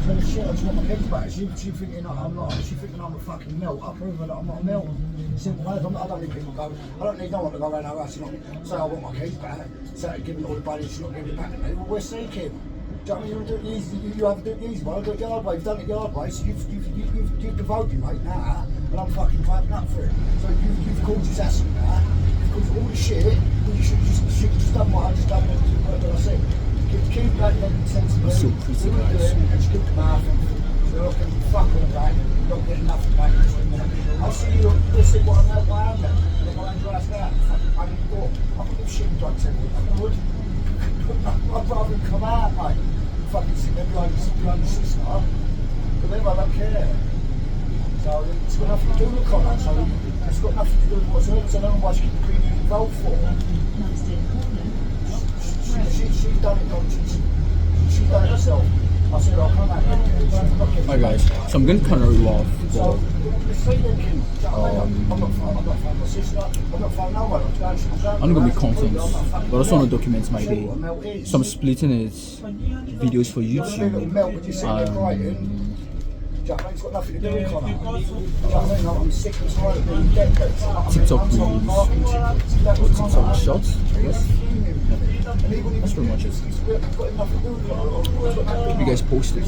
tell her shit, I just want my legs back. She thinking I'm a fucking melt. I prove her that I'm not a melt. Simple as. I don't need people going. I don't need no one to go around our house and say I want my keys back. Say giving it all the money, she's not giving it back to me. Well, we're seeking. Do you know what I mean? You want to do it easy, you have to do it the easy way. I do it the hard way. You've done it the hard way, so you've devoted me, mate, now, and I'm fucking clapping up for it. So you've caused disaster now. You've caused all the shit. You should just done what I just done. What I said. Keep back making sense of it. So pretty, guys. And just keep the mouth. So I can fuck all back. Not getting nothing back between them. I'll see you. Let's see what I know. I am then. And then I'll end your ass out. I can walk. I can give shit drugs every week. I would. I'd rather him come out, mate. Fucking sit there behind the sister, but then I don't care. So it's got nothing to do with Connor, so it's got nothing to do with whatsoever, so I don't know why she keeps being involved for. She's done it, she's done it herself. I said, I'll come out and Alright guys, so I'm going to Canary Wharf. So, I'm not finding my sister, I'm not finding no one. I'm going to be content, but I also want to document my day. So I'm splitting it, videos for YouTube, It's got nothing to do with Connor. I'm sick and tired of being dead. TikTok reels, or TikTok shots, I guess. That's pretty much it. You guys post it.